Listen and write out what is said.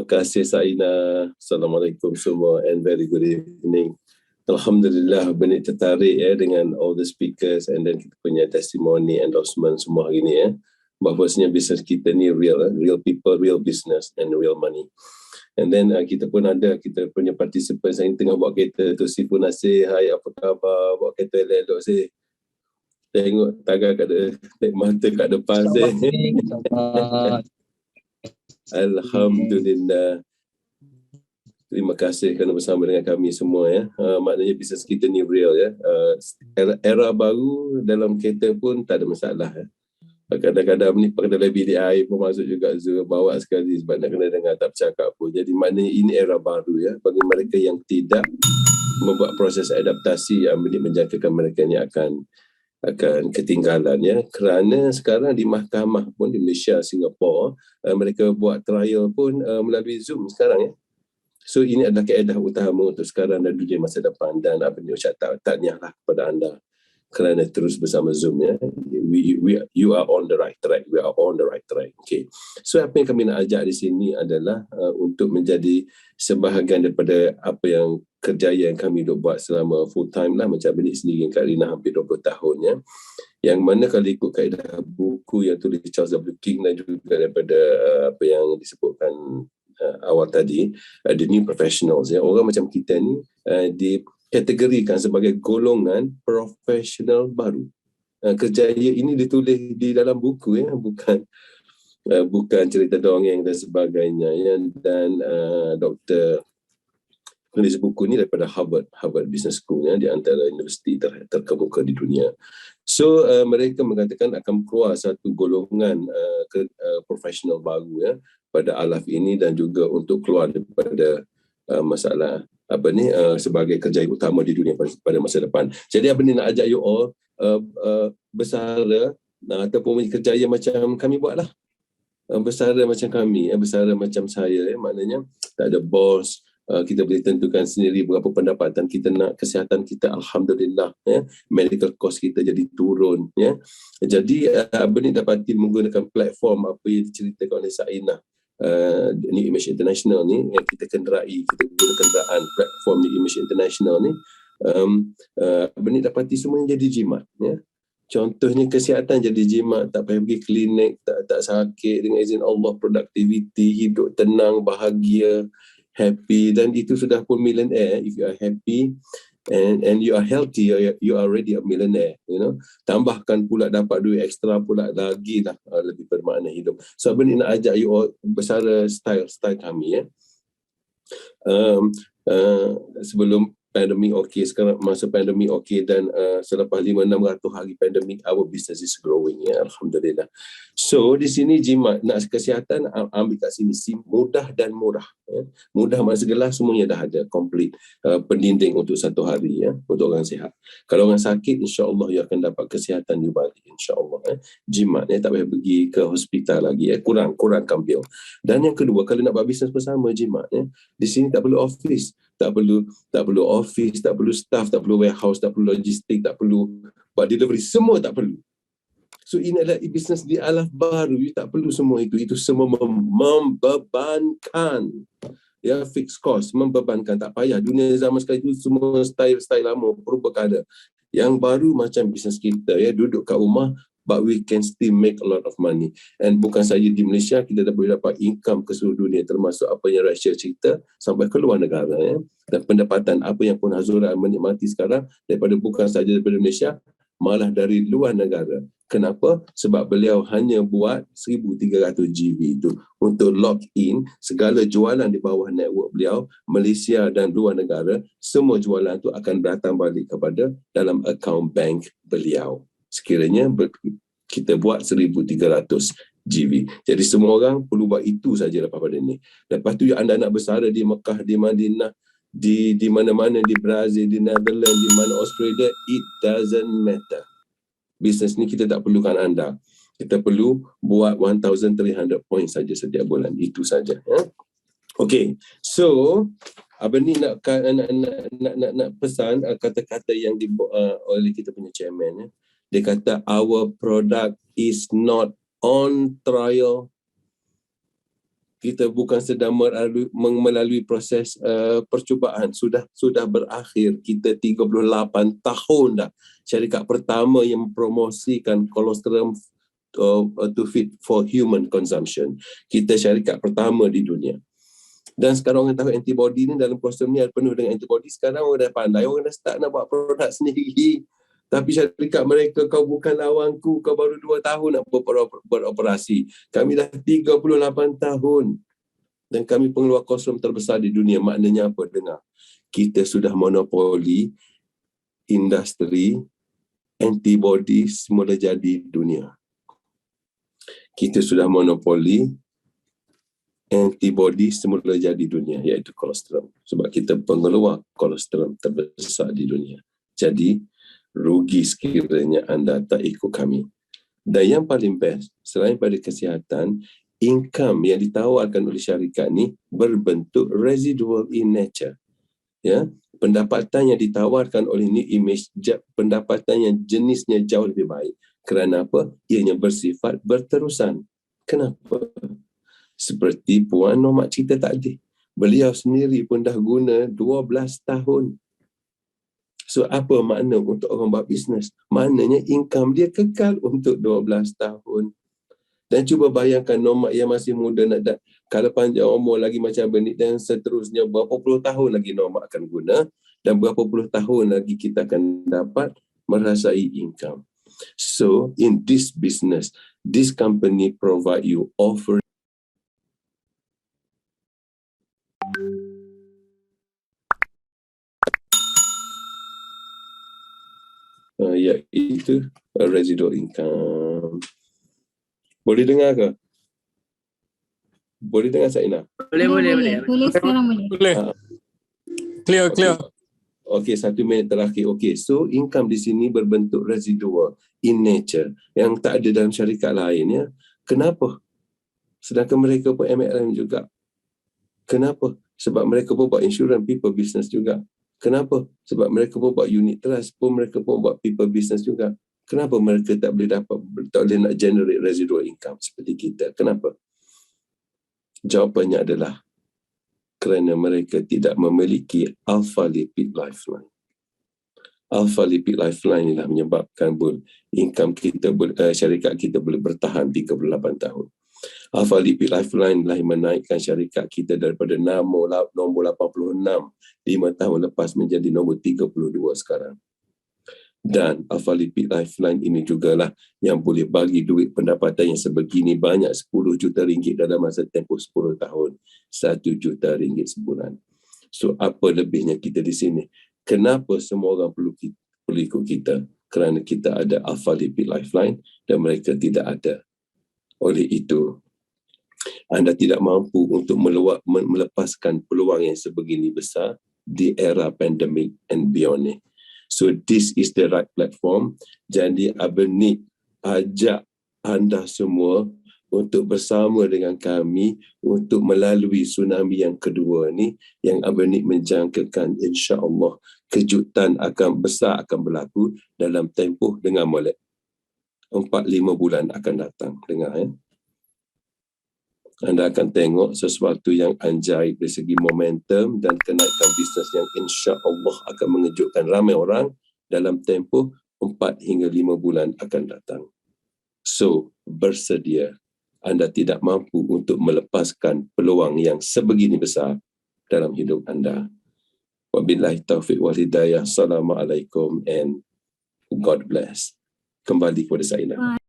kasih Saina. Assalamualaikum semua and very good evening. Alhamdulillah benih tertarik dengan all the speakers and then kita punya testimony, endorsement semua hari ni bahawasanya bisnes kita ni real people, real business and real money. And then kita pun ada, kita punya participants yang tengah buat kereta tu, si pun Nasir, hai apa khabar, buat kereta elok si. Tengok tagar kat mata kat depan si. Alhamdulillah. Terima kasih kerana bersama dengan kami semua maknanya bisnes kita ni real era baru dalam kereta pun tak ada masalah Kadang-kadang ni pakai bilik air pun masuk juga Zul bawa sekali sebab nak kena dengar tak bercakap pun. Jadi maknanya ini era baru bagi mereka yang tidak membuat proses adaptasi yang menjangkakan mereka ni akan ketinggalan kerana sekarang di mahkamah pun di Malaysia, Singapura mereka buat trial pun melalui Zoom sekarang So ini adalah kaedah utama untuk sekarang dan dunia masa depan. Dan apa ni ucap tahniahlah kepada anda kerana terus bersama Zoom you are on the right track. We are on the right track. Okay. So apa yang kami nak ajak di sini adalah untuk menjadi sebahagian daripada apa yang kerjaya yang kami duk buat selama full time lah, macam Benik sendiri Kak Rina hampir 20 tahun yang mana kalau ikut kaedah buku yang tulis Charles W. King dan juga daripada apa yang disebutkan awal tadi, the new professionals orang macam kita ni dikategorikan sebagai golongan profesional baru. Kerjaya ini ditulis di dalam buku bukan cerita dongeng dan sebagainya dan Dr. penulis buku ni daripada Harvard Business School di antara universiti terkemuka di dunia. So mereka mengatakan akan keluar satu golongan profesional baru pada alaf ini dan juga untuk keluar daripada masalah sebagai kerjaya utama di dunia pada masa depan. Jadi apa ni nak ajak you all bersara ataupun kerjaya macam kami buatlah. Bersara macam kami, bersara macam saya, maknanya tak ada bos, kita boleh tentukan sendiri berapa pendapatan kita nak, kesihatan kita alhamdulillah medical cost kita jadi turun Jadi apa ni dapati menggunakan platform apa yang diceritakan oleh Saina New Image International ni yang kita kenderai, kita guna kenderaan platform New Image International ni benda dapati semuanya jadi jimat Contohnya kesihatan jadi jimat, tak payah pergi klinik, tak sakit, dengan izin Allah, productivity, hidup tenang, bahagia, happy, dan itu sudah pun millionaire. If you are happy and you are healthy, you are already a millionaire, Tambahkan pula dapat duit ekstra pula lagi lah, lebih bermakna hidup. So benda nak ajak you all bersara style kami sebelum pandemik sekarang masa pandemik dan selepas 500-600 hari pandemik, our business is growing alhamdulillah. So di sini jimat nak kesihatan ambil kat sini mudah dan murah mudah mak segala semuanya dah ada complete pendinding untuk satu hari untuk orang sihat. Kalau orang sakit insya-Allah you akan dapat kesihatan you balik insya-Allah jimat tak payah pergi ke hospital lagi kurang bil. Dan yang kedua, kalau nak buat bisnes bersama jimat di sini tak perlu office, tak perlu office, tak perlu staff, tak perlu warehouse, tak perlu logistik, tak perlu buat delivery, semua tak perlu. So ini adalah bisnes di alaf baru, you tak perlu semua itu semua membebankan fixed cost, membebankan, tak payah. Dunia zaman sekarang itu semua style lama, perubahan. Yang baru macam bisnes kita duduk kat rumah, but we can still make a lot of money. And bukan saja di Malaysia, kita dah boleh dapat income ke seluruh dunia, termasuk apa yang Russia cerita sampai ke luar negara Dan pendapatan apa yang pun Hazura menikmati sekarang daripada bukan saja daripada Malaysia, malah dari luar negara. Kenapa? Sebab beliau hanya buat 1,300 GB itu untuk lock in segala jualan di bawah network beliau, Malaysia dan luar negara, semua jualan itu akan datang balik kepada dalam akaun bank beliau. Sekiranya kita buat 1,300 GB. Jadi semua orang perlu buat itu saja lepas pada ini. Lepas tu anda nak bersara di Mekah, di Madinah, di mana-mana, di Brazil, di Netherlands, di mana Australia, it doesn't matter. Bisnes ni kita tak perlukan anda. Kita perlu buat 1,300 points saja setiap bulan. Itu saja. Okay. So, Abang ni nak pesan kata-kata yang dibuat oleh kita punya chairman. Dia kata, our product is not on trial. kita bukan sedang melalui proses percubaan, sudah berakhir. Kita 38 tahun dah. Syarikat pertama yang mempromosikan kolostrum to fit for human consumption. Kita syarikat pertama di dunia. Dan sekarang orang tahu antibody ni, dalam kolostrum ni penuh dengan antibody. Sekarang orang dah pandai, orang dah start nak buat produk sendiri. Tapi syarikat mereka, kau bukan lawanku, kau baru 2 tahun nak beroperasi. Kami dah 38 tahun. Dan kami pengeluar kolostrum terbesar di dunia. Maknanya apa? Dengar. Kita sudah monopoli industri antibody semula jadi dunia. Kita sudah monopoli antibody semula jadi dunia, iaitu kolostrum. Sebab kita pengeluar kolostrum terbesar di dunia. Jadi, rugi sekiranya anda tak ikut kami. Dan yang paling best, selain pada kesihatan, income yang ditawarkan oleh syarikat ni berbentuk residual in nature. Ya, pendapatan yang ditawarkan oleh New Image, pendapatan yang jenisnya jauh lebih baik. Kerana apa? Ianya bersifat berterusan. Kenapa? Seperti Puan Nomak cerita tadi. Beliau sendiri pun dah guna 12 tahun. So, apa makna untuk orang buat bisnes? Maknanya income dia kekal untuk 12 tahun. Dan cuba bayangkan Nomak yang masih muda nak kalau panjang umur lagi macam Benik dan seterusnya, berapa puluh tahun lagi Nomak akan guna dan berapa puluh tahun lagi kita akan dapat merasai income. So, in this business, this company provide you offer. Iaitu residual income. Boleh dengar ke? Boleh dengar Saina? Boleh sekarang boleh. Boleh. Clear. Okey, 1 minit terakhir. Okey, so income di sini berbentuk residual in nature yang tak ada dalam syarikat lain, ya. Kenapa? Sedangkan mereka pun MLM juga. Kenapa? Sebab mereka pun buat insurance, people business juga. Kenapa? Sebab mereka pun buat unit trust, pun mereka pun buat people business juga. Kenapa mereka tak boleh nak generate residual income seperti kita? Kenapa? Jawapannya adalah kerana mereka tidak memiliki alpha lipid lifeline. Alpha lipid lifeline inilah menyebabkan income kita, syarikat kita boleh bertahan 38 tahun. Alpha lipid lifeline inilah yang menaikkan syarikat kita daripada nombor 86 5 tahun lepas menjadi nombor 32 sekarang. Dan Alpha lipid lifeline ini jugalah yang boleh bagi duit pendapatan yang sebegini banyak, 10 juta ringgit dalam masa tempoh 10 tahun, 1 juta ringgit sebulan. So, apa lebihnya kita di sini? Kenapa semua orang perlu ikut kita? Kerana kita ada Alpha lipid lifeline dan mereka tidak ada. Oleh itu, anda tidak mampu untuk melepaskan peluang yang sebegini besar di era pandemik and beyond ni. So this is the right platform. Jadi Benik ajak anda semua untuk bersama dengan kami untuk melalui tsunami yang kedua ni, yang Benik menjangkakan insya-Allah kejutan besar akan berlaku dalam tempoh dengan molek 4-5 bulan akan datang. Dengar, ya. Anda akan tengok sesuatu yang ajaib dari segi momentum dan kenaikan bisnes yang insya-Allah akan mengejutkan ramai orang dalam tempoh 4 hingga 5 bulan akan datang. So, bersedia. Anda tidak mampu untuk melepaskan peluang yang sebegini besar dalam hidup anda. Wabillahi taufiq wal hidayah. Assalamualaikum and God bless. Kembali kepada Saina.